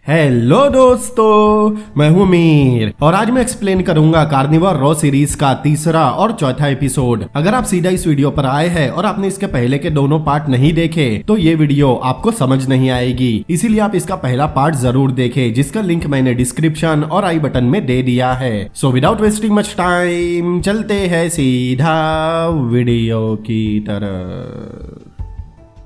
Hello दोस्तों, मैं हूं मीर और आज मैं एक्सप्लेन करूंगा कार्निवोर रॉ सीरीज का तीसरा और चौथा एपिसोड। अगर आप सीधा इस वीडियो पर आए हैं और आपने इसके पहले के दोनों पार्ट नहीं देखे तो ये वीडियो आपको समझ नहीं आएगी, इसीलिए आप इसका पहला पार्ट जरूर देखें, जिसका लिंक मैंने डिस्क्रिप्शन और आई बटन में दे दिया है। So without wasting much time चलते हैं सीधा वीडियो की तरफ।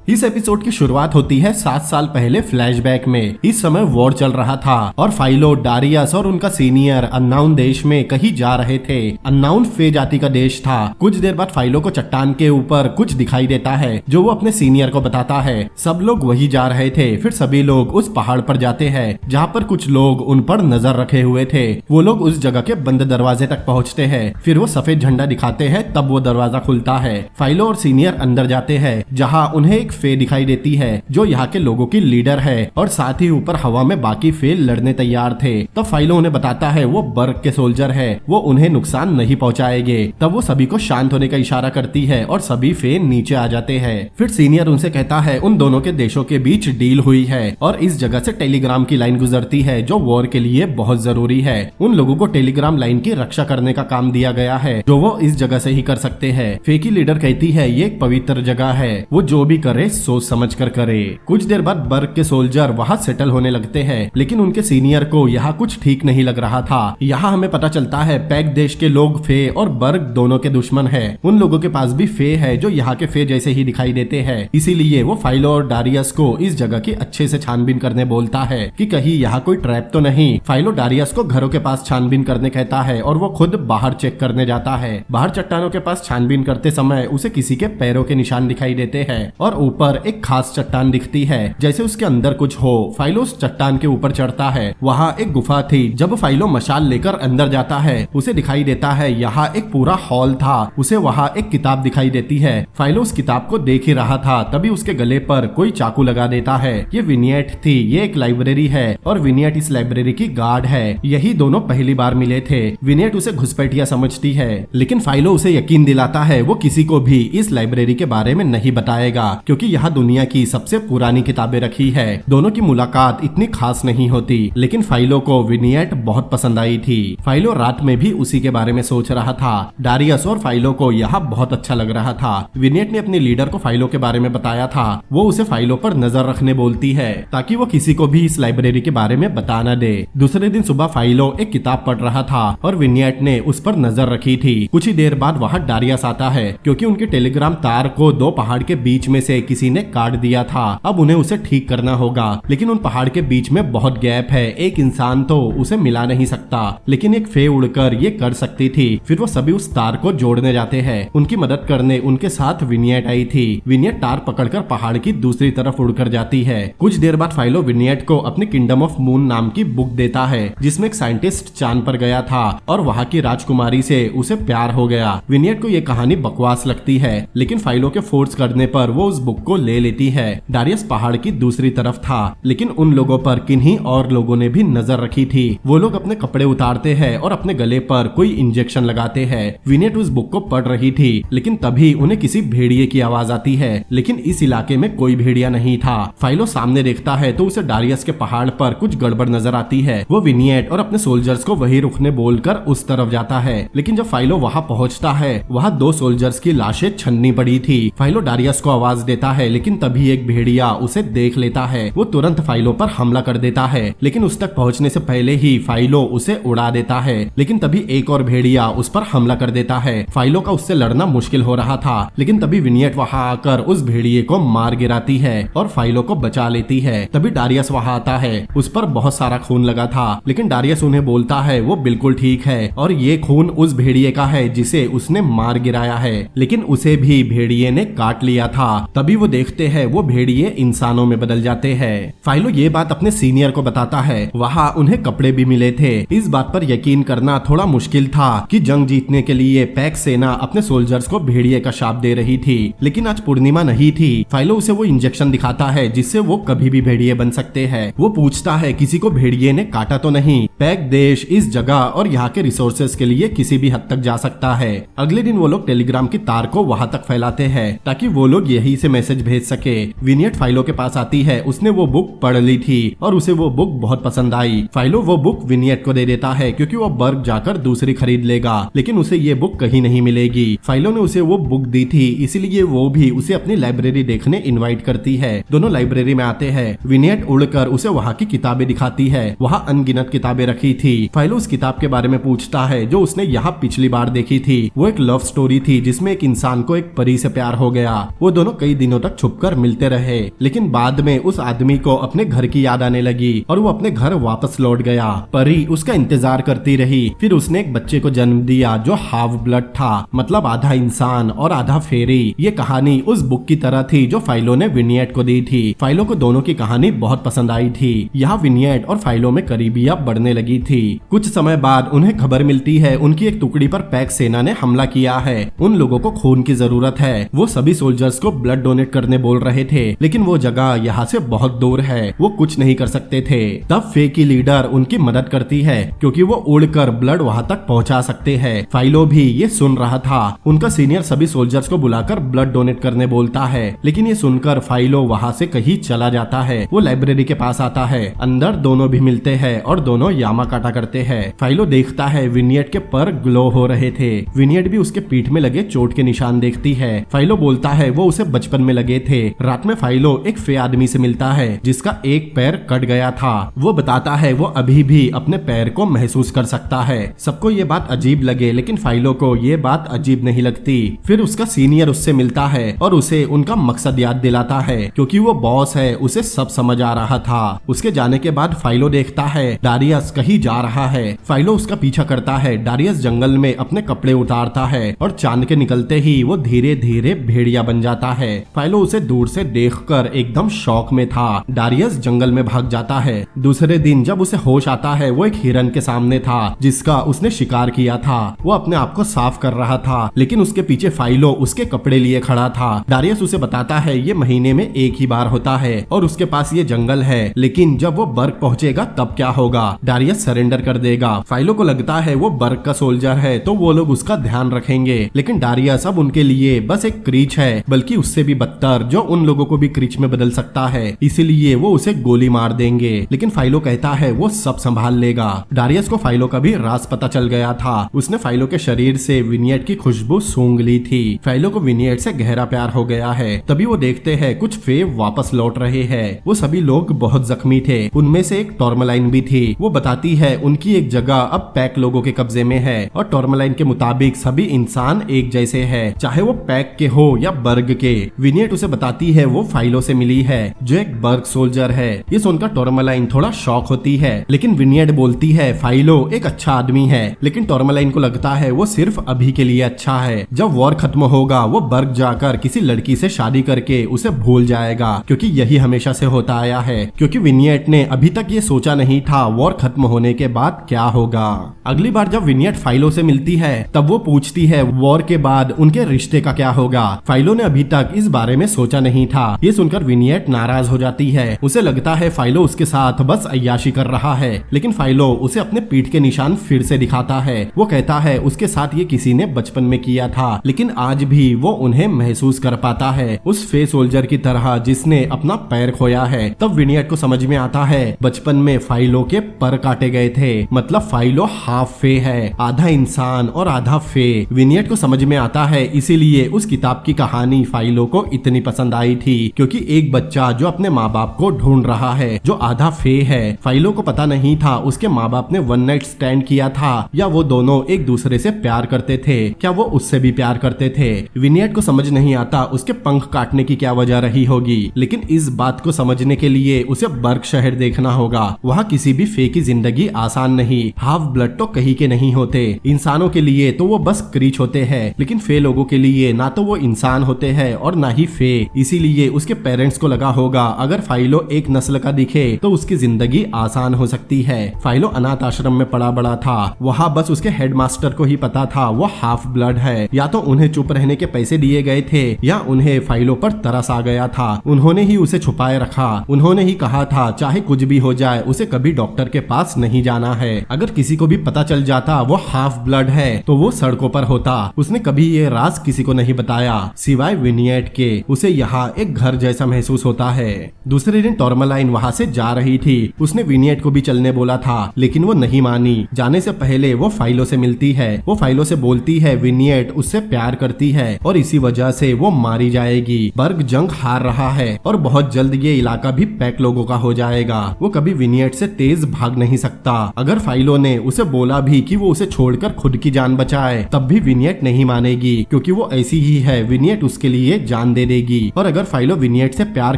इस एपिसोड की शुरुआत होती है 7 साल पहले फ्लैशबैक में। इस समय वॉर चल रहा था और फाइलो, डारियस और उनका सीनियर अननाउन देश में कहीं जा रहे थे। अननाउन फे जाति का देश था। कुछ देर बाद फाइलो को चट्टान के ऊपर कुछ दिखाई देता है जो वो अपने सीनियर को बताता है। सब लोग वही जा रहे थे। फिर सभी लोग उस पहाड़ पर जाते हैं जहाँ पर कुछ लोग उन पर नजर रखे हुए थे। वो लोग उस जगह के बंद दरवाजे तक पहुँचते हैं। फिर वो सफेद झंडा दिखाते हैं, तब वो दरवाजा खुलता है। फाइलो और सीनियर अंदर जाते हैं जहाँ उन्हें एक फे दिखाई देती है जो यहाँ के लोगों की लीडर है और साथ ही ऊपर हवा में बाकी फे लड़ने तैयार थे। तब फाइलो उन्हें बताता है वो बर्ग के सोल्जर है, वो उन्हें नुकसान नहीं पहुँचाएंगे। तब वो सभी को शांत होने का इशारा करती है और सभी फे नीचे आ जाते हैं। फिर सीनियर उनसे कहता है उन दोनों के देशों के बीच डील हुई है और इस जगह से टेलीग्राम की लाइन गुजरती है जो वॉर के लिए बहुत जरूरी है। उन लोगों को टेलीग्राम लाइन की रक्षा करने का काम दिया गया है जो वो इस जगह से ही कर सकते हैं। फे की लीडर कहती है ये एक पवित्र जगह है, वो जो भी करे सोच समझ कर करे। कुछ देर बाद बर्ग के सोल्जर वहाँ सेटल होने लगते हैं, लेकिन उनके सीनियर को यहाँ कुछ ठीक नहीं लग रहा था। यहाँ हमें पता चलता है पैक देश के लोग फे और बर्ग दोनों के दुश्मन है। उन लोगों के पास भी फे है जो यहाँ के फे जैसे ही दिखाई देते हैं। इसीलिए वो फाइलो और डारियस को इस जगह की अच्छे से छानबीन करने बोलता है कि कहीं यहाँ कोई ट्रैप तो नहीं। फाइलो डारियस को घरों के पास छानबीन करने कहता है और वो खुद बाहर चेक करने जाता है। बाहर चट्टानों के पास छानबीन करते समय उसे किसी के पैरों के निशान दिखाई देते हैं और ऊपर एक खास चट्टान दिखती है जैसे उसके अंदर कुछ हो। फाइलो उस चट्टान के ऊपर चढ़ता है। वहाँ एक गुफा थी। जब फाइलो मशाल लेकर अंदर जाता है उसे दिखाई देता है यहाँ एक पूरा हॉल था। उसे वहाँ एक किताब दिखाई देती है। फाइलो उस किताब को देख ही रहा था, तभी उसके गले पर कोई चाकू लगा देता है। ये विनियट थी। ये एक लाइब्रेरी है और विनियट इस लाइब्रेरी की गार्ड है। यही दोनों पहली बार मिले थे। विनियट उसे घुसपैठिया समझती है, लेकिन फाइलो उसे यकीन दिलाता है वो किसी को भी इस लाइब्रेरी के बारे में नहीं बताएगा क्योंकि यहाँ दुनिया की सबसे पुरानी किताबें रखी है। दोनों की मुलाकात इतनी खास नहीं होती, लेकिन फाइलो को विनियट बहुत पसंद आई थी। फाइलो रात में भी उसी के बारे में सोच रहा था। डारियस और फाइलो को यहाँ बहुत अच्छा लग रहा था। विनियट ने अपने लीडर को फाइलो के बारे में बताया था। वो उसे फाइलो पर नजर रखने बोलती है ताकि वो किसी को भी इस लाइब्रेरी के बारे में बता न दे। दूसरे दिन सुबह फाइलो एक किताब पढ़ रहा था और विनियट ने उस पर नजर रखी थी। कुछ ही देर बाद वहाँ डारियस आता है क्योंकि उनके टेलीग्राम तार को 2 पहाड़ के बीच में से किसी ने काट दिया था। अब उन्हें उसे ठीक करना होगा, लेकिन उन पहाड़ के बीच में बहुत गैप है। एक इंसान तो उसे मिला नहीं सकता, लेकिन एक फे उड़कर ये कर सकती थी। फिर वो सभी उस तार को जोड़ने जाते हैं। उनकी मदद करने उनके साथ विनियट आई थी। विनियट तार पकड़कर पहाड़ की दूसरी तरफ उड़कर जाती है। कुछ देर बाद फाइलो विनियट को अपनी किंगडम ऑफ मून नाम की बुक देता है जिसमें एक साइंटिस्ट चांद पर गया था और वहाँ की राजकुमारी से उसे प्यार हो गया। विनियट को ये कहानी बकवास लगती है, लेकिन फाइलो के फोर्स करने पर वो उस बुक को ले लेती है। डारियस पहाड़ की दूसरी तरफ था, लेकिन उन लोगों पर किन्हीं और लोगों ने भी नजर रखी थी। वो लोग अपने कपड़े उतारते हैं और अपने गले पर कोई इंजेक्शन लगाते हैं। विनियट उस बुक को पढ़ रही थी, लेकिन तभी उन्हें किसी भेड़िए की आवाज आती है, लेकिन इस इलाके में कोई भेड़िया नहीं था। फाइलो सामने देखता है तो उसे डारियस के पहाड़ पर कुछ गड़बड़ नजर आती है। वो विनियट और अपने सोल्जर्स को वही रुकने बोलकर उस तरफ जाता है, लेकिन जब फाइलो वहाँ पहुँचता है वहाँ 2 सोल्जर्स की लाशें छन्नी पड़ी थी। फाइलो डारियस को आवाज देता है, लेकिन तभी एक भेड़िया उसे देख लेता है। वो तुरंत फाइलो पर हमला कर देता है, लेकिन उस तक पहुंचने से पहले ही फाइलो उसे उड़ा देता है। लेकिन तभी एक और भेड़िया उस पर हमला कर देता है। फाइलो का उससे लड़ना मुश्किल हो रहा था, लेकिन तभी विनियट वहां आकर उस भेड़िए को मार गिराती है और फाइलो को बचा लेती है। तभी डारियस वहां आता है। उस पर बहुत सारा खून लगा था, लेकिन डारियस उन्हें बोलता है वो बिल्कुल ठीक है और ये खून उस भेड़िए का है जिसे उसने मार गिराया है, लेकिन उसे भी भेड़िए ने काट लिया था। तभी वो देखते हैं वो भेड़िए इंसानों में बदल जाते हैं। फाइलो ये बात अपने सीनियर को बताता है। वहाँ उन्हें कपड़े भी मिले थे। इस बात पर यकीन करना थोड़ा मुश्किल था कि जंग जीतने के लिए पैक सेना अपने सोल्जर्स को भेड़िए का शाप दे रही थी, लेकिन आज पूर्णिमा नहीं थी। फाइलो उसे वो इंजेक्शन दिखाता है जिससे वो कभी भी भेड़िए बन सकते हैं। वो पूछता है किसी को भेड़िए ने काटा तो नहीं। पैक देश इस जगह और यहाँ के रिसोर्सेज के लिए किसी भी हद तक जा सकता है। अगले दिन वो लोग टेलीग्राम की तार को वहाँ तक फैलाते हैं ताकि वो लोग यही से मैसेज मैसेज भेज सके। विनियट फाइलो के पास आती है, उसने वो बुक पढ़ ली थी और उसे वो बुक बहुत पसंद आई। फाइलो वो बुक विनियट को दे देता है क्योंकि वो बर्ग जाकर दूसरी खरीद लेगा, लेकिन उसे ये बुक कहीं नहीं मिलेगी। फाइलो ने उसे वो बुक दी थी, इसीलिए वो भी उसे अपनी लाइब्रेरी देखने इनवाइट करती है। दोनों लाइब्रेरी में आते हैं। विनियट उड़कर उसे वहाँ की किताबें दिखाती है। वहाँ अनगिनत किताबें रखी थी। फाइलो उस किताब के बारे में पूछता है जो उसने यहाँ पिछली बार देखी थी। वो एक लव स्टोरी थी जिसमें एक इंसान को एक परी से प्यार हो गया। वो दोनों कई दिनों तक छुपकर मिलते रहे, लेकिन बाद में उस आदमी को अपने घर की याद आने लगी और वो अपने घर वापस लौट गया। परी उसका इंतजार करती रही। फिर उसने एक बच्चे को जन्म दिया जो हाफ ब्लड था, मतलब आधा इंसान और आधा फेरी। ये कहानी उस बुक की तरह थी जो फाइलो ने विनियट को दी थी। फाइलो को दोनों की कहानी बहुत पसंद आई थी। यहाँ विनियट और फाइलो में करीबियां बढ़ने लगी थी। कुछ समय बाद उन्हें खबर मिलती है उनकी एक टुकड़ी पर पैक सेना ने हमला किया है। उन लोगों को खून की जरूरत है। वो सभी सोल्जर्स को ब्लड डोनेट करने बोल रहे थे, लेकिन वो जगह यहाँ से बहुत दूर है, वो कुछ नहीं कर सकते थे। तब फे की लीडर उनकी मदद करती है क्योंकि वो उड़कर ब्लड वहाँ तक पहुँचा सकते हैं। फाइलो भी ये सुन रहा था। उनका सीनियर सभी सोल्जर्स को बुलाकर ब्लड डोनेट करने बोलता है, लेकिन ये सुनकर फाइलो वहाँ से कहीं चला जाता है। वो लाइब्रेरी के पास आता है। अंदर दोनों भी मिलते हैं और दोनों यामा काटा करते हैं। फाइलो देखता है विनियट के पर ग्लो हो रहे थे। विनियट भी उसके पीठ में लगे चोट के निशान देखती है। फाइलो बोलता है वो उसे बचपन में लगे थे। रात में फाइलो एक फे आदमी से मिलता है जिसका एक पैर कट गया था। वो बताता है वो अभी भी अपने पैर को महसूस कर सकता है। सबको ये बात अजीब लगे, लेकिन फाइलो को ये बात अजीब नहीं लगती। फिर उसका सीनियर उससे मिलता है और उसे उनका मकसद याद दिलाता है। क्योंकि वो बॉस है, उसे सब समझ आ रहा था। उसके जाने के बाद फाइलो देखता है डारियस कहीं जा रहा है। फाइलो उसका पीछा करता है। डारियस जंगल में अपने कपड़े उतारता है और चांद के निकलते ही वो धीरे धीरे भेड़िया बन जाता है। फाइलो उसे दूर से देखकर एकदम शौक में था। डारियस जंगल में भाग जाता है। दूसरे दिन जब उसे होश आता है वो एक हिरन के सामने था जिसका उसने शिकार किया था। वो अपने आप को साफ कर रहा था, लेकिन उसके पीछे फाइलो उसके कपड़े लिए खड़ा था। डारियस उसे बताता है ये महीने में एक ही बार होता है और उसके पास ये जंगल है, लेकिन जब वो बर्ग पहुंचेगा तब क्या होगा। डारियस सरेंडर कर देगा। फाइलो को लगता है वो बर्ग का सोल्जर है तो वो लोग उसका ध्यान रखेंगे, लेकिन डारियस अब उनके लिए बस एक क्रीच है, बल्कि उससे भी बदतर, जो उन लोगों को भी क्रीच में बदल सकता है। इसीलिए वो उसे गोली मार देंगे, लेकिन फाइलो कहता है वो सब संभाल लेगा। डारियस को फाइलो का भी राज पता चल गया था। उसने फाइलो के शरीर से विनियट की खुशबू सूंघ ली थी। फाइलो को विनियट से गहरा प्यार हो गया है। तभी वो देखते हैं कुछ फे वापस लौट रहे हैं। वो सभी लोग बहुत जख्मी थे। उनमें से एक टॉर्मलाइन भी थी। वो बताती है उनकी एक जगह अब पैक लोगों के कब्जे में है और टॉर्मलाइन के मुताबिक सभी इंसान एक जैसे हैं, चाहे वो पैक के हो या बर्ग के। विनियट उसे बताती है वो फाइलो से मिली है जो एक बर्ग सोल्जर है। ये सुनकर टॉर्मलाइन थोड़ा शॉक होती है, लेकिन विनियट बोलती है फाइलो एक अच्छा आदमी है, लेकिन टॉर्मलाइन को लगता है वो सिर्फ अभी के लिए अच्छा है। जब वॉर खत्म होगा वो बर्ग जाकर किसी लड़की से शादी करके उसे भूल जाएगा, क्योंकि यही हमेशा से होता आया है। क्योंकि विनियट ने अभी तक ये सोचा नहीं था वॉर खत्म होने के बाद क्या होगा। अगली बार जब विनियट फाइलो से मिलती है तब वो पूछती है वॉर के बाद उनके रिश्ते का क्या होगा। फाइलो ने अभी तक इस बारे में सोचा नहीं था। ये सुनकर विनियट नाराज हो जाती है। उसे लगता है फाइलो उसके साथ बस अय्याशी कर रहा है, लेकिन फाइलो उसे अपने पीठ के निशान फिर से दिखाता है। वो कहता है उसके साथ ये किसी ने बचपन में किया था, लेकिन आज भी वो उन्हें महसूस कर पाता है, उस फे सोल्जर की तरह जिसने अपना पैर खोया है। तब विनियट को समझ में आता है बचपन में फाइलो के पर काटे गए थे, मतलब फाइलो हाफ फे है, आधा इंसान और आधा फे। विनियट को समझ में आता है, इसीलिए उस किताब की कहानी फाइलो को इतनी पसंद आई थी, क्योंकि एक बच्चा जो अपने माँ बाप को ढूंढ रहा है जो आधा फे है। फाइलो को पता नहीं था उसके माँ बाप ने वन नाइट स्टैंड किया था या वो दोनों एक दूसरे से प्यार करते थे, क्या वो उससे भी प्यार करते थे। विनियट को समझ नहीं आता उसके पंख काटने की क्या वजह रही होगी, लेकिन इस बात को समझने के लिए उसे बर्ग शहर देखना होगा। वहाँ किसी भी फे की जिंदगी आसान नहीं। हाफ ब्लड तो कहीं के नहीं होते। इंसानों के लिए तो वो बस क्रीच होते हैं, लेकिन फे लोगों के लिए ना तो वो इंसान होते हैं और ना ही फे। इसीलिए उसके पेरेंट्स को लगा होगा अगर फाइलो एक नस्ल का दिखे तो उसकी जिंदगी आसान हो सकती है। फाइलो अनाथ आश्रम में पड़ा बड़ा था। वहाँ बस उसके हेडमास्टर को ही पता था वो हाफ ब्लड है। या तो उन्हें चुप रहने के पैसे दिए गए थे या उन्हें फाइलो पर तरस आ गया था। उन्होंने ही उसे छुपाए रखा। उन्होंने ही कहा था चाहे कुछ भी हो जाए उसे कभी डॉक्टर के पास नहीं जाना है। अगर किसी को भी पता चल जाता वो हाफ ब्लड है तो वो सड़कों पर होता। उसने कभी ये राज किसी को नहीं बताया सिवाय विनियट के। उसे यहाँ एक घर जैसा महसूस होता है। दूसरे दिन टॉर्मलाइन वहाँ से जा रही थी। उसने विनियट को भी चलने बोला था, लेकिन वो नहीं मानी। जाने से पहले वो फाइलो से मिलती है। वो फाइलो से बोलती है विनियट उससे प्यार करती है और इसी वजह से वो मारी जाएगी। बर्ग जंग हार रहा है और बहुत जल्द ये इलाका भी पैक लोगों का हो जाएगा। वो कभी विनियट से तेज भाग नहीं सकता। अगर फाइलो ने उसे बोला भी कि वो उसे छोड़कर खुद की जान बचाए, तब भी विनियट नहीं मानेगी, क्योंकि वो ऐसी ही है। विनियट उसके लिए जान दे देगी। और अगर फाइलो विनियट से प्यार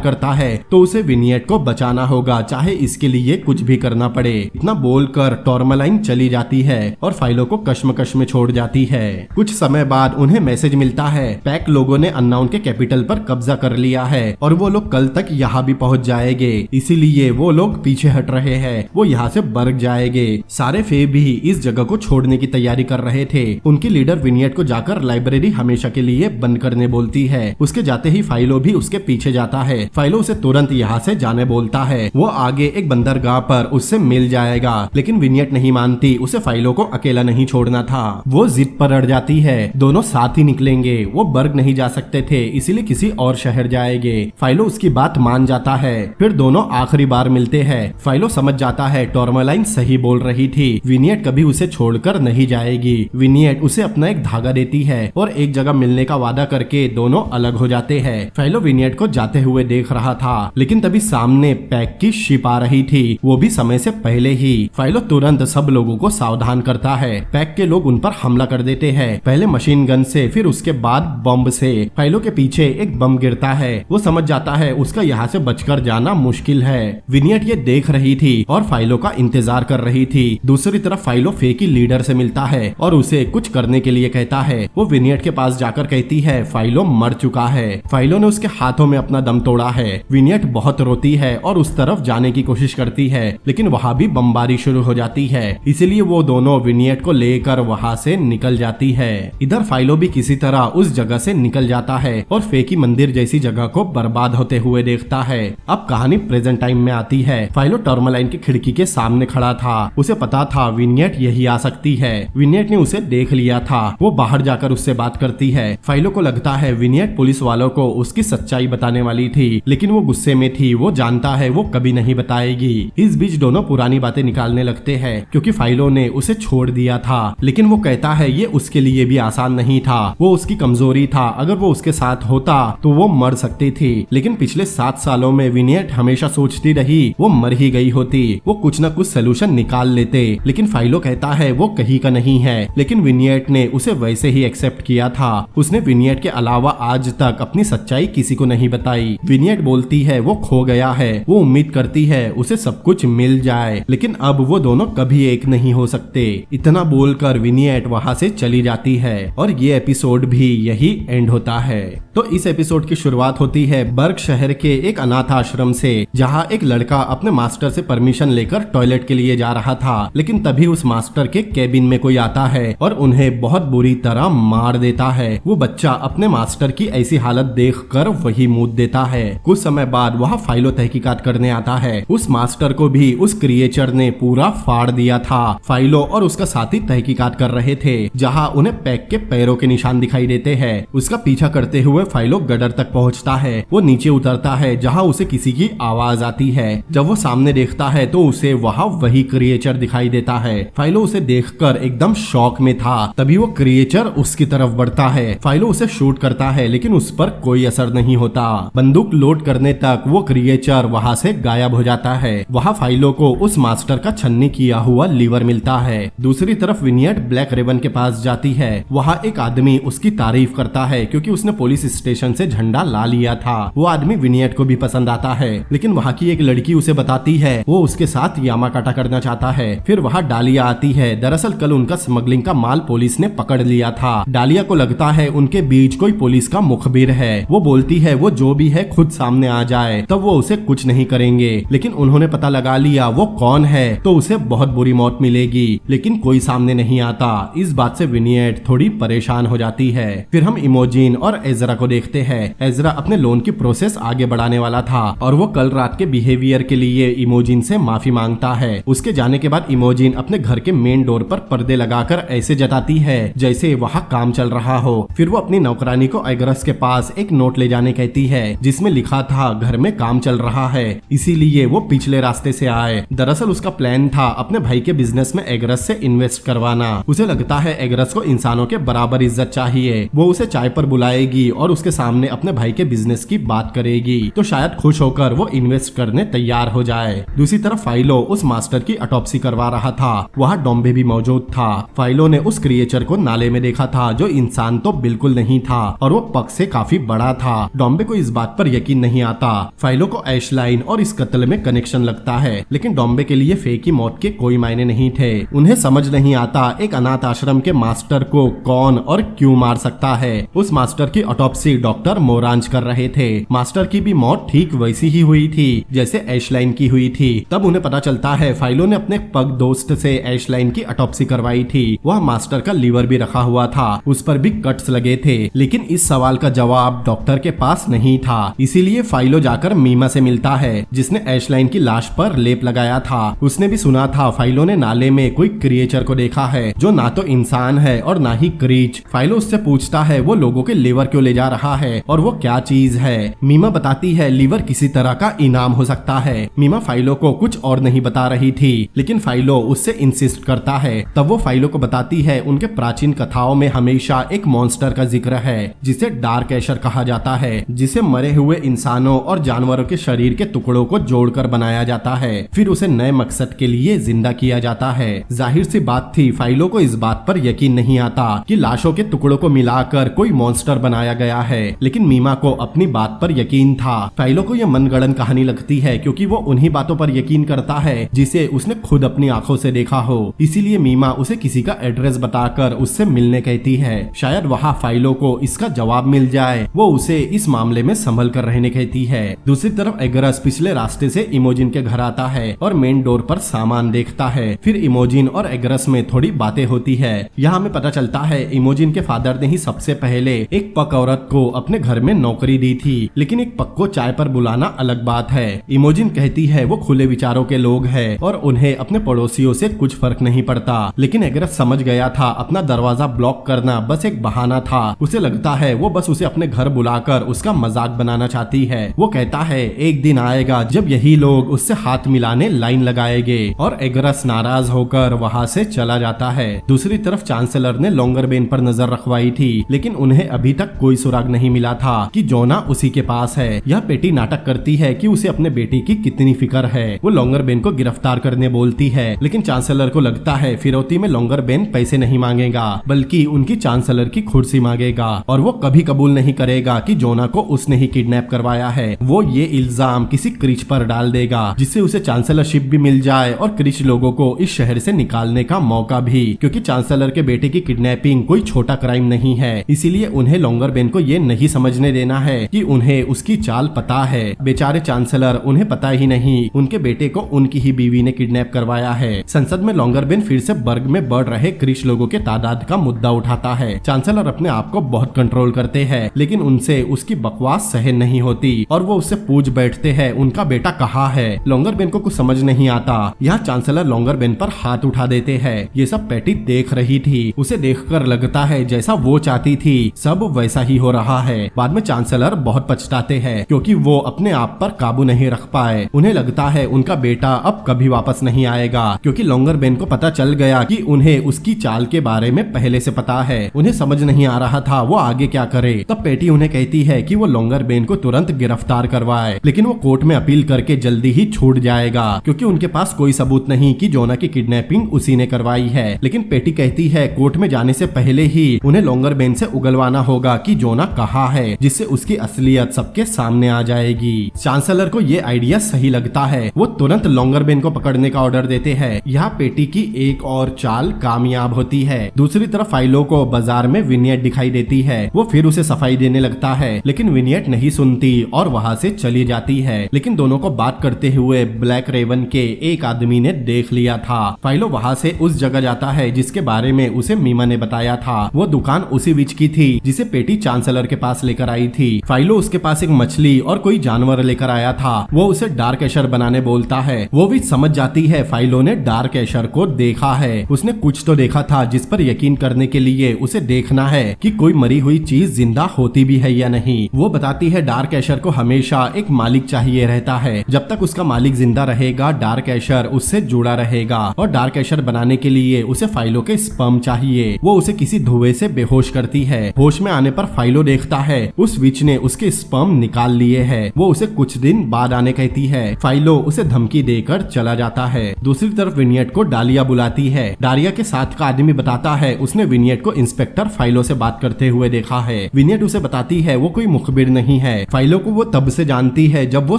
करता है तो उसे विनियट को बचाना होगा, चाहे इसके लिए कुछ भी करना पड़े। इतना बोलकर टॉर्मलाइन चली जाती है और फाइलो को कश्मकश में छोड़ जाती है। कुछ समय बाद उन्हें मैसेज मिलता है, पैक लोगों ने अननाउन के कैपिटल पर कब्जा कर लिया है और वो लोग कल तक यहाँ भी पहुँच जाएंगे, इसीलिए वो लोग पीछे हट रहे हैं। वो यहाँ से बर्ग जाएंगे। सारे फे भी इस जगह को छोड़ने की तैयारी कर रहे थे। उनकी लीडर विनियट को जाकर लाइब्रेरी हमेशा के लिए बंद करने बोलती है। उसके जाते ही फाइलो भी उसके पीछे जाता है। फाइलो उसे तुरंत यहाँ से जाने बोलता है। वो आगे एक बंदरगाह पर उससे मिल जाएगा, लेकिन विनियट नहीं मानती। उसे फाइलो को अकेला नहीं छोड़ना था। वो जिद पर अड़ जाती है। दोनों साथ ही निकलेंगे। वो बर्ग नहीं जा सकते थे, इसीलिए किसी और शहर जाएंगे। फाइलो उसकी बात मान जाता है। फिर दोनों आखिरी बार मिलते हैं। फाइलो समझ जाता है टॉर्मलाइन सही बोल रही थी। विनियट कभी उसे छोड़कर नहीं जाएगी। विनियट उसे अपना एक धागा देती है और एक जगह मिलने का वादा करके दोनों अलग हो जाते हैं। फाइलो विनियट को जाते हुए देख रहा था, लेकिन तभी सामने पैक की शिप आ रही थी, वो भी समय से पहले ही। फाइलो तुरंत सब लोगों को सावधान करता है। पैक के लोग उन पर हमला कर देते हैं, पहले मशीन गन से, फिर उसके बाद बम से। फाइलो के पीछे एक बम गिरता है। वो समझ जाता है उसका यहाँ से बचकर जाना मुश्किल है। विनियट ये देख रही थी और फाइलो का इंतजार कर रही थी। दूसरी तरफ फाइलो फे की लीडर से मिलता है और उसे कुछ करने के लिए कहता है। वो विनियट के पास जाकर कहती है फाइलो मर चुका है। फाइलो ने उसके हाथों में अपना दम तोड़ा है। विनियट बहुत रोती है और उस तरफ जाने की कोशिश करती है, लेकिन वहाँ भी बमबारी शुरू हो जाती है। इसीलिए वो दोनों विनियट को लेकर वहाँ से निकल जाती है। इधर फाइलो भी किसी तरह उस जगह से निकल जाता है और फे की मंदिर जैसी जगह को बर्बाद होते हुए देखता है। अब कहानी प्रेजेंट टाइम में आती है। फाइलो टॉर्मलाइन की खिड़की के सामने खड़ा था। उसे पता था विनियट यही आ सकती है। विनियट ने उसे देख लिया था। वो बाहर जाकर उससे बात करती है। फाइलो को लगता है विनियट पुलिस वालों को उसकी सच्चाई बताने वाली थी, लेकिन वो गुस्से में थी। वो जानता है वो कभी नहीं बताएगी। इस बीच दोनों पुरानी बातें निकालने लगते हैं, क्योंकि फाइलो ने उसे छोड़ दिया था, लेकिन वो कहता है ये उसके लिए भी आसान नहीं था। वो उसकी कमजोरी था। अगर वो उसके साथ होता तो वो मर सकती थी, लेकिन पिछले 7 सालों में विनियट हमेशा सोचती रही वो मर ही गई होती। वो कुछ न कुछ सोल्यूशन निकाल लेते, लेकिन फाइलो कहता है वो कहीं का नहीं है। लेकिन विनियट ने उसे वैसे ही एक्सेप्ट किया था। उसने विनियट के अलावा आज तक अपनी सच्चाई किसी को नहीं बताई। विनियट बोलती है वो खो गया है। वो उम्मीद करती है उसे सब कुछ मिल जाए, लेकिन अब वो दोनों कभी एक नहीं हो सकते। इतना बोलकर विनियट वहाँ से चली जाती है और ये एपिसोड भी यही एंड होता है। तो इस एपिसोड की शुरुआत होती है बर्ग शहर के एक अनाथ आश्रम से, जहाँ एक लड़का अपने मास्टर से परमिशन लेकर टॉयलेट के लिए जा रहा था, लेकिन तभी उस मास्टर के केबिन में कोई आता है और उन्हें बहुत बुरी तरह मार देता है। वो बच्चा अपने मास्टर की ऐसी हालत देखकर वही मूत देता है। कुछ समय बाद वहाँ फाइलो तहकीकात करने आता है। उस मास्टर को भी उस क्रिएचर ने पूरा फाड़ दिया था। फाइलो और उसका साथी तहकीकात कर रहे थे, जहाँ उन्हें पैक के पैरों के निशान दिखाई देते हैं। उसका पीछा करते हुए फाइलो गडर तक पहुँचता है। वो नीचे उतरता है, जहाँ उसे किसी की आवाज आती है। जब वो सामने देखता है तो उसे वहाँ वही क्रिएचर दिखाई देता है। फाइलो उसे देखकर एकदम शॉक में था। तभी वो क्रिएचर उसकी तरफ बढ़ता है। फाइलो उसे शूट करता है, लेकिन उस पर कोई असर नहीं होता। बंदूक लोड करने तक वो क्रिएचर वहाँ से गायब हो जाता है। वहाँ फाइलो को उस मास्टर का छन्नी किया हुआ लीवर मिलता है। दूसरी तरफ विनियट ब्लैक रेवन के पास जाती है। वहाँ एक आदमी उसकी तारीफ करता है, क्योंकि उसने पुलिस स्टेशन से झंडा ला लिया था। वो आदमी विनियट को भी पसंद आता है, लेकिन वहाँ की एक लड़की उसे बताती है वो उसके साथ यामाकाटा करना चाहता है। फिर वहाँ डालिया आती है। दरअसल कल उनका स्मगलिंग का माल पुलिस ने पकड़ लिया था। डालिया को लगता है उनके बीच कोई पुलिस का मुखबिर है। वो बोलती है वो जो भी है खुद सामने आ जाए, तब वो उसे कुछ नहीं करेंगे। लेकिन उन्होंने पता लगा लिया वो कौन है, तो उसे बहुत बुरी मौत मिलेगी, लेकिन कोई सामने नहीं आता। इस बात से विनियट थोड़ी परेशान हो जाती है। फिर हम इमोजिन और एजरा को देखते हैं। एजरा अपने लोन की प्रोसेस आगे बढ़ाने वाला था और वो कल रात के बिहेवियर के लिए इमोजिन से माफी मांगता है। उसके जाने के बाद इमोजिन अपने घर के मेन डोर पर पर्दे लगाकर ऐसे जताती है जैसे वहाँ काम चल रहा हो। फिर वो अपनी नौकरानी को एग्रस के पास पास एक नोट ले जाने कहती है जिसमें लिखा था घर में काम चल रहा है, इसीलिए वो पिछले रास्ते से आए। दरअसल उसका प्लान था अपने भाई के बिजनेस में एग्रस से इन्वेस्ट करवाना। उसे लगता है एग्रस को इंसानों के बराबर इज्जत चाहिए। वो उसे चाय पर बुलाएगी और उसके सामने अपने भाई के बिजनेस की बात करेगी तो शायद खुश होकर वो इन्वेस्ट करने तैयार हो जाए। दूसरी तरफ फाइलो उस मास्टर की ऑटोप्सी करवा रहा था। वहाँ डॉम्बे भी मौजूद था। फाइलो ने उस क्रिएचर को नाले में देखा था जो इंसान तो बिल्कुल नहीं था और वो पग से काफी बड़ा था। डॉम्बे को इस बात पर यकीन नहीं आता। फाइलो को ऐशलाइन और इस कत्ल में कनेक्शन लगता है, लेकिन डॉम्बे के लिए फे की मौत के कोई मायने नहीं थे। उन्हें समझ नहीं आता एक अनाथ आश्रम के मास्टर को कौन और क्यों मार सकता है। उस मास्टर की ऑटोप्सी डॉक्टर मोरांज कर रहे थे। मास्टर की भी मौत ठीक वैसी ही हुई थी जैसे ऐशलाइन की हुई थी। तब उन्हें पता चलता है फाइलो ने अपने पग दोस्त से ऐशलाइन की ऑटोप्सी करवाई थी। वह मास्टर का लीवर भी रखा हुआ था, उस पर भी कट्स लगे थे, लेकिन इस सवाल का जवाब डॉक्टर के पास नहीं था। इसीलिए फाइलो जाकर मीमा से मिलता है जिसने ऐशलाइन की लाश पर लेप लगाया था। उसने भी सुना था फाइलो ने नाले में कोई क्रिएचर को देखा है जो ना तो इंसान है और ना ही क्रीच। फाइलो उससे पूछता है वो लोगों के लीवर क्यों ले जा रहा है और वो क्या चीज है। मीमा बताती है लीवर किसी तरह का इनाम हो सकता है। मीमा फाइलो को कुछ और नहीं बता रही थी, लेकिन फाइलो उससे इंसिस्ट करता है। तब वो फाइलो को बताती है उनके प्राचीन कथाओं में हमेशा एक मॉन्स्टर का जिक्र है जिसे डार्क एशर कहा जाता है, जिसे मरे हुए इंसानों और जानवरों के शरीर के टुकड़ों को जोड़कर बनाया जाता है, फिर उसे नए मकसद के लिए जिंदा किया जाता है। जाहिर सी बात थी फाइलो को इस बात पर यकीन नहीं आता कि लाशों के टुकड़ों को मिलाकर कोई मॉन्स्टर बनाया गया है, लेकिन मीमा को अपनी बात पर यकीन था। फाइलो को यह मनगढ़ंत कहानी लगती है क्योंकि वो उन्हीं बातों पर यकीन करता है जिसे उसने खुद अपनी आंखों से देखा हो। इसीलिए मीमा उसे किसी का एड्रेस बताकर उससे मिलने कहती है। शायद वहाँ फाइलो को इसका जवाब मिल जाए। वो उसे इस मामले में संभल कर रहने कहती है। दूसरी तरफ एग्रस पिछले रास्ते से इमोजिन के घर आता है और मेन डोर पर सामान देखता है। फिर इमोजिन और एग्रस में थोड़ी बातें होती है। यहाँ हमें पता चलता है इमोजिन के फादर ने ही सबसे पहले एक पक औरत को अपने घर में नौकरी दी थी, लेकिन एक पक को चाय पर बुलाना अलग बात है। इमोजिन कहती है वो खुले विचारों के लोग हैं और उन्हें अपने पड़ोसियों से कुछ फर्क नहीं पड़ता, लेकिन एग्रस समझ गया था अपना दरवाजा ब्लॉक करना बस एक बहाना था। उसे लगता है वो बस उसे अपने घर बुलाकर उसका मजाक बनाना चाहती है। वो कहता है एक दिन आएगा जब यही लोग उससे हाथ मिलाने लाइन लगाएंगे, और एग्रस नाराज होकर वहाँ से चला जाता है। दूसरी तरफ चांसलर ने लॉन्गरबेन पर नजर रखवाई थी, लेकिन उन्हें अभी तक कोई सुराग नहीं मिला था कि जोना उसी के पास है। यह पेटी नाटक करती है कि उसे अपने बेटी की कितनी फिक्र है। वो लॉन्गरबेन को गिरफ्तार करने बोलती है, लेकिन चांसलर को लगता है फिरौती में लॉन्गरबेन पैसे नहीं मांगेगा बल्कि उनकी चांसलर की कुर्सी मांगेगा, और वो कभी कबूल नहीं करेगा कि जोना को उसने ही किडनैप करवाया है। वो ये इल्जाम किसी क्रिच पर डाल देगा जिससे उसे चांसलरशिप भी मिल जाए और क्रिच लोगों को इस शहर से निकालने का मौका भी, क्योंकि चांसलर के बेटे की किडनैपिंग कोई छोटा क्राइम नहीं है। इसीलिए उन्हें लॉन्गरबेन को ये नहीं समझने देना है कि उन्हें उसकी चाल पता है। बेचारे चांसलर, उन्हें पता ही नहीं उनके बेटे को उनकी ही बीवी ने किडनैप करवाया है। संसद में लॉन्गरबेन फिर से बर्ग में बढ़ रहे क्रिच लोगों के तादाद का मुद्दा उठाता है। चांसलर अपने आप को बहुत कंट्रोल करते हैं, लेकिन उनसे उसकी बकवास सहन नहीं होती और वो उससे पूछ बैठते हैं उनका बेटा कहाँ है। लॉन्गरबेन को कुछ समझ नहीं आता। यहाँ चांसलर लॉन्गरबेन पर हाथ उठा देते हैं। ये सब पैटी देख रही थी। उसे देखकर लगता है जैसा वो चाहती थी सब वैसा ही हो रहा है। बाद में चांसलर बहुत पछताते हैं क्योंकि वो अपने आप पर काबू नहीं रख पाए। उन्हें लगता है उनका बेटा अब कभी वापस नहीं आएगा, क्योंकि लॉन्गरबेन को पता चल गया कि उन्हें उसकी चाल के बारे में पहले से पता है। उन्हें समझ नहीं आ रहा था वो आगे क्या करे। तब पेटी उन्हें कहती है कि वो लॉन्गरबेन को तुरंत गिरफ्तार करवाए, लेकिन वो कोर्ट में अपील करके जल्दी ही छूट जाएगा क्योंकि उनके पास कोई सबूत नहीं कि जोना की किडनैपिंग उसी ने करवाई है। लेकिन पेटी कहती है कोर्ट में जाने से पहले ही उन्हें लॉन्गरबेन से उगलवाना होगा कि जोना कहाँ है, जिससे उसकी असलियत सबके सामने आ जाएगी। चांसलर को ये आइडिया सही लगता है। वो तुरंत लॉन्गरबेन को पकड़ने का ऑर्डर देते हैं। यहाँ पेटी की एक और चाल कामयाब होती है। दूसरी तरफ फाइलो को बाजार में विनियट दिखाई देती है। वो फिर उसे सफाई देने लगता है, लेकिन विनियट नहीं सुनती और वहाँ से चली जाती है। लेकिन दोनों को बात करते हुए ब्लैक रेवन के एक आदमी ने देख लिया था। फाइलो वहाँ से उस जगह जाता है जिसके बारे में उसे मीमा ने बताया था। वो दुकान उसी विच की थी जिसे पेटी चांसलर के पास लेकर आई थी। फाइलो उसके पास एक मछली और कोई जानवर लेकर आया था। वो उसे डार्क एशर बनाने बोलता है। वो भी समझ जाती है फाइलो ने डार्क एशर को देखा है। उसने कुछ तो देखा था जिस पर यकीन करने के लिए उसे देखना है कि कोई मरी हुई चीज जिंदा होती होती भी है या नहीं। वो बताती है डार्क एशर को हमेशा एक मालिक चाहिए रहता है, जब तक उसका मालिक जिंदा रहेगा डार्क एशर उससे जुड़ा रहेगा, और डार्क एशर बनाने के लिए उसे फाइलो के स्पर्म चाहिए। वो उसे किसी धुएं से बेहोश करती है। होश में आने पर फाइलो देखता है उस विच ने उसके स्पर्म निकाल लिए है। वो उसे कुछ दिन बाद आने कहती है। फाइलो उसे धमकी देकर चला जाता है। दूसरी तरफ विनियट को डालिया बुलाती है। डालिया के साथ का आदमी बताता है उसने विनियट को इंस्पेक्टर फाइलो से बात करते हुए देखा है। विनियट उसे बताती है वो कोई मुखबिर नहीं है। फाइलो को वो तब से जानती है जब वो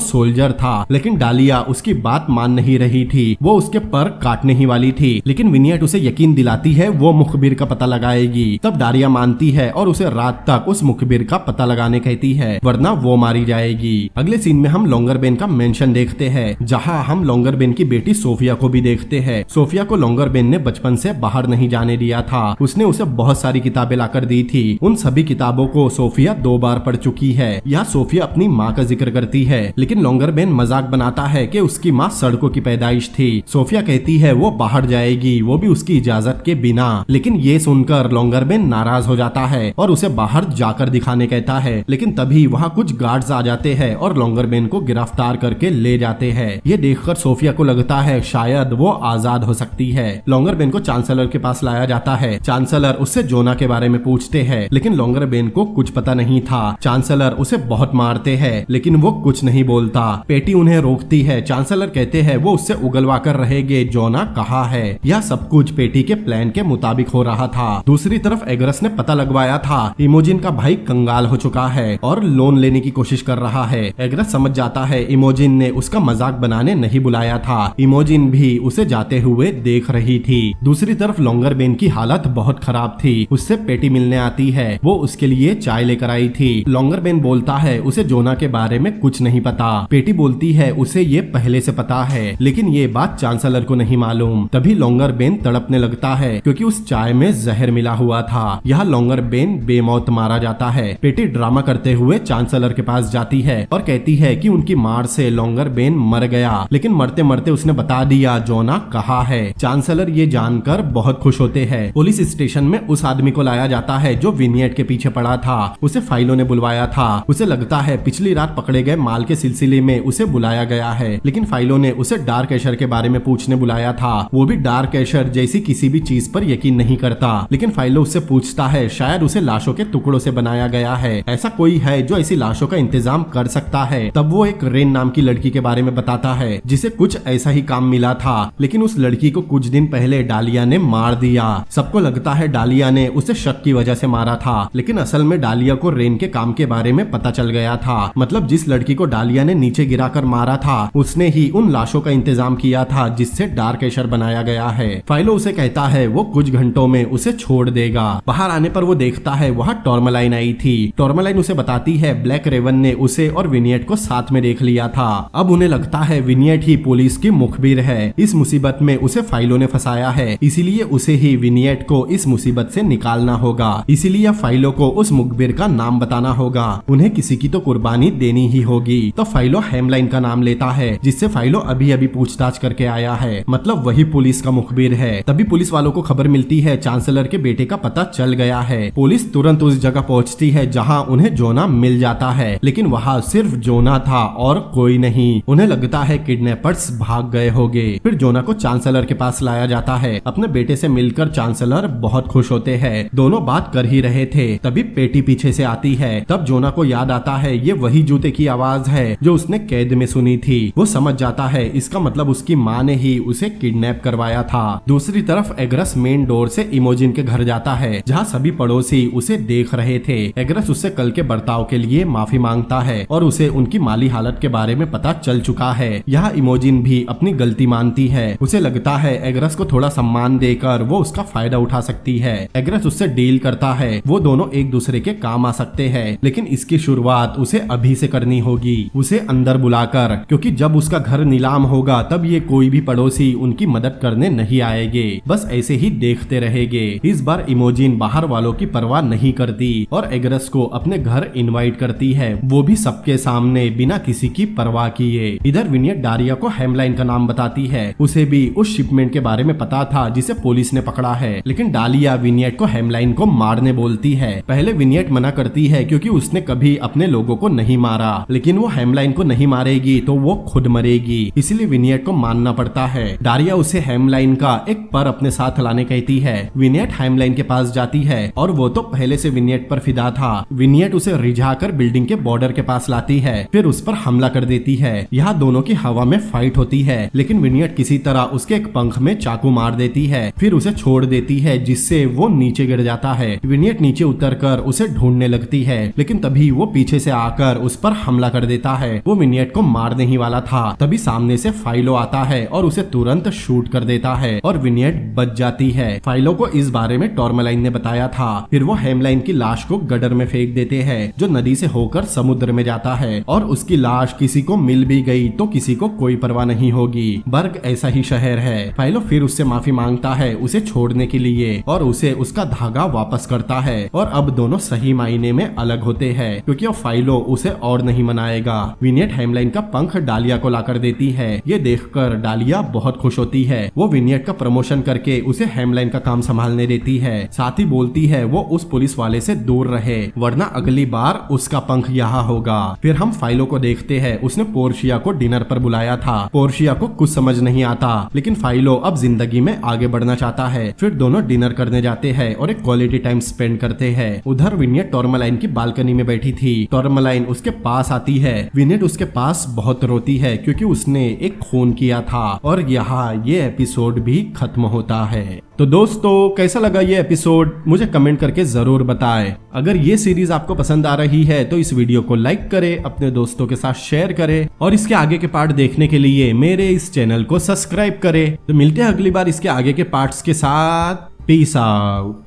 सोल्जर था, लेकिन डालिया उसकी बात मान नहीं रही थी। वो उसके पर काटने ही वाली थी, लेकिन विनियट उसे यकीन दिलाती है वो मुखबिर का पता लगाएगी। तब डालिया मानती है और उसे रात तक उस मुखबिर का पता लगाने कहती है, वरना वो मारी जाएगी। अगले सीन में हम लॉन्गरबेन का मेंशन देखते हैं, जहां हम लॉन्गरबेन की बेटी सोफिया को भी देखते हैं। सोफिया को लॉन्गरबेन ने बचपन से बाहर नहीं जाने दिया था। उसने उसे बहुत सारी किताबें लाकर दी थी। उन सभी किताबों को सोफिया 2 बार पढ़ चुकी है। यहाँ सोफिया अपनी माँ का जिक्र करती है, लेकिन लॉन्गरबेन मजाक बनाता है कि उसकी माँ सड़कों की पैदाइश थी। सोफिया कहती है वो बाहर जाएगी, वो भी उसकी इजाजत के बिना। लेकिन ये सुनकर लॉन्गरबेन नाराज हो जाता है और उसे बाहर जाकर दिखाने कहता है, लेकिन तभी वहाँ कुछ गार्ड्स आ जाते हैं और लॉन्गरबेन को गिरफ्तार करके ले जाते हैं। ये देखकर सोफिया को लगता है शायद वो आजाद हो सकती है। लॉन्गरबेन को चांसलर के पास लाया जाता है। चांसलर उससे जोना के बारे में पूछते हैं, लेकिन लॉन्गरबेन को कुछ पता नहीं था। चांसलर उसे बहुत मारते हैं, लेकिन वो कुछ नहीं बोलता। पेटी उन्हें रोकती है। चांसलर कहते हैं वो उससे उगलवा कर रहेंगे जोना कहाँ है। यह सब कुछ पेटी के प्लान के मुताबिक हो रहा था। दूसरी तरफ एग्रस ने पता लगवाया था इमोजिन का भाई कंगाल हो चुका है और लोन लेने की कोशिश कर रहा है। एग्रस समझ जाता है इमोजिन ने उसका मजाक बनाने नहीं बुलाया था। इमोजिन भी उसे जाते हुए देख रही थी। दूसरी तरफ लॉन्गरबेन की हालत बहुत खराब थी। उससे पेटी मिलने आती है। वो उसके लिए चाय लेकर आई थी। लॉन्गरबेन बोलता है उसे जोना के बारे में कुछ नहीं पता। पेटी बोलती है उसे ये पहले से पता है, लेकिन ये बात चांसलर को नहीं मालूम। तभी लॉन्गरबेन तड़पने लगता है क्योंकि उस चाय में जहर मिला हुआ था। यहाँ लॉन्गरबेन बेमौत मारा जाता है। पेटी ड्रामा करते हुए चांसलर के पास जाती है और कहती है कि उनकी मार से लॉन्गरबेन मर गया, लेकिन मरते मरते उसने बता दिया जोना कहाँ है। चांसलर ये जानकर बहुत खुश होते हैं। पुलिस स्टेशन में उस आदमी को लाया जाता है जो विनियट के पीछे पड़ा था। उसे फाइलो ने बुलवाया था। उसे लगता है पिछली रात पकड़े गए माल के सिलसिले में उसे बुलाया गया है, लेकिन फाइलो ने उसे डार्क एशर के बारे में पूछने बुलाया था। वो भी डार्क एशर जैसी किसी भी चीज पर यकीन नहीं करता, लेकिन फाइलो उससे पूछता है शायद उसे लाशों के टुकड़ों से बनाया गया है। ऐसा कोई है जो ऐसी लाशों का इंतजाम कर सकता है। तब वो एक रेन नाम की लड़की के बारे में बताता है जिसे कुछ ऐसा ही काम मिला था, लेकिन उस लड़की को कुछ दिन पहले डालिया ने मार दिया। सबको लगता है डालिया ने उसे शक की वजह से मारा था, लेकिन असल में डालिया को रेन के काम के बारे में पता चल गया था। मतलब जिस लड़की को डालिया ने नीचे गिराकर मारा था उसने ही उन लाशों का इंतजाम किया था जिससे डार्क एशर बनाया गया है। फाइलो उसे कहता है वो कुछ घंटों में उसे छोड़ देगा। बाहर आने पर वो देखता है वहाँ टॉर्मलाइन आई थी। टॉर्मलाइन उसे बताती है ब्लैक रेवन ने उसे और विनियट को साथ में देख लिया था। अब उन्हें लगता है विनियट ही पुलिस की मुखबिर है। इस मुसीबत में उसे फाइलो ने फंसाया है, इसीलिए उसे ही विनियट को इस मुसीबत से निकालना होगा। इसीलिए फाइलो को उस मुखबिर का नाम बताना होगा। उन्हें किसी की तो कुर्बानी देनी ही होगी। तो फाइलो हेमलाइन का नाम लेता है, जिससे फाइलो अभी अभी पूछताछ करके आया है। मतलब वही पुलिस का मुखबिर है। तभी पुलिस वालों को खबर मिलती है चांसलर के बेटे का पता चल गया है। पुलिस तुरंत उस जगह पहुंचती है जहां उन्हें जोना मिल जाता है, लेकिन वहां सिर्फ जोना था और कोई नहीं। उन्हें लगता है किडनैपर्स भाग गए होंगे। फिर जोना को चांसलर के पास लाया जाता है। अपने बेटे से मिलकर चांसलर बहुत खुश होते हैं। दोनों बात कर ही रहे थे, तभी पेटी पीछे से आती है। तब जोना को याद आता है ये वही जूते की आवाज है जो उसने कैद में सुनी थी। वो समझ जाता है इसका मतलब उसकी माँ ने ही उसे किडनैप करवाया था। दूसरी तरफ एग्रस मेन डोर से इमोजिन के घर जाता है, जहाँ सभी पड़ोसी उसे देख रहे थे। एग्रस उससे कल के बर्ताव के लिए माफी मांगता है और उसे उनकी माली हालत के बारे में पता चल चुका है। यहाँ इमोजिन भी अपनी गलती मानती है। उसे लगता है एग्रस को थोड़ा सम्मान देकर वो उसका फायदा उठा सकती है। एग्रस उससे डील करता है, वो दोनों एक दूसरे के काम आ सकते हैं, लेकिन इसकी शुरुआत उसे अभी से करनी होगी, उसे अंदर बुलाकर, क्योंकि जब उसका घर नीलाम होगा तब ये कोई भी पड़ोसी उनकी मदद करने नहीं आएंगे, बस ऐसे ही देखते रहेंगे। इस बार इमोजिन बाहर वालों की परवाह नहीं करती और एग्रस को अपने घर इनवाइट करती है, वो भी सबके सामने बिना किसी की परवाह किए। इधर विनियट डारिया को हेमलाइन का नाम बताती है। उसे भी उस शिपमेंट के बारे में पता था जिसे पुलिस ने पकड़ा है, लेकिन डालिया विनियट को हेमलाइन को मारने बोलती है। पहले विनियट मना मना करती है क्योंकि उसने कभी अपने लोगों को नहीं मारा, लेकिन वो हेमलाइन को नहीं मारेगी तो वो खुद मरेगी, इसलिए विनियट को मानना पड़ता है। डारिया उसे हेमलाइन का एक पर अपने साथ लाने कहती है। विनियट हेमलाइन के पास जाती है और वो तो पहले से विनियट पर फिदा था। विनियट उसे रिझाकर बिल्डिंग के बॉर्डर के पास लाती है, फिर उस पर हमला कर देती है। यहाँ दोनों की हवा में फाइट होती है, लेकिन विनियट किसी तरह उसके एक पंख में चाकू मार देती है, फिर उसे छोड़ देती है जिससे वो नीचे गिर जाता है। विनियट नीचे उतरकर उसे ढूंढने लगती है, लेकिन तभी वो पीछे से आकर उस पर हमला कर देता है। वो विनियट को मारने ही वाला था, तभी सामने से फाइलो आता है और उसे तुरंत शूट कर देता है और विनियट बच जाती है। फाइलो को इस बारे में टॉर्मलाइन ने बताया था। फिर वो हेमलाइन की लाश को गडर में फेंक देते हैं, जो नदी से होकर समुद्र में जाता है, और उसकी लाश किसी को मिल भी गई तो किसी को कोई परवाह नहीं होगी। बर्ग ऐसा ही शहर है। फाइलो फिर उससे माफी मांगता है उसे छोड़ने के लिए, और उसे उसका धागा वापस करता है, और अब दोनों सही मायने में अलग होते हैं, क्योंकि अब फाइलो उसे और नहीं मनाएगा। विनियट हेमलाइन का पंख डालिया को लाकर देती है। ये देखकर डालिया बहुत खुश होती है। वो विनियट का प्रमोशन करके उसे हेमलाइन का काम संभालने देती है। साथ ही बोलती है वो उस पुलिस वाले से दूर रहे, वरना अगली बार उसका पंख यहाँ होगा। फिर हम फाइलो को देखते हैं। उसने पोर्शिया को डिनर पर बुलाया था। पोर्शिया को कुछ समझ नहीं आता, लेकिन फाइलो अब जिंदगी में आगे बढ़ना चाहता है। फिर दोनों डिनर करने जाते हैं और एक क्वालिटी टाइम स्पेंड करते हैं। उधर विनियट टॉर्मलाइन की बालकनी में बैठी थी। टॉर्मलाइन उसके पास आती है। विनियट उसके पास बहुत रोती है क्योंकि उसने एक खून किया था, और यहाँ ये एपिसोड भी खत्म होता है। तो दोस्तों, कैसा लगा ये एपिसोड मुझे कमेंट करके जरूर बताएं। अगर ये सीरीज आपको पसंद आ रही है तो इस वीडियो को लाइक करें, अपने दोस्तों के साथ शेयर करें, और इसके आगे के पार्ट देखने के लिए मेरे इस चैनल को सब्सक्राइब करें। तो मिलते हैं अगली बार इसके आगे के पार्ट्स के साथ। Peace out.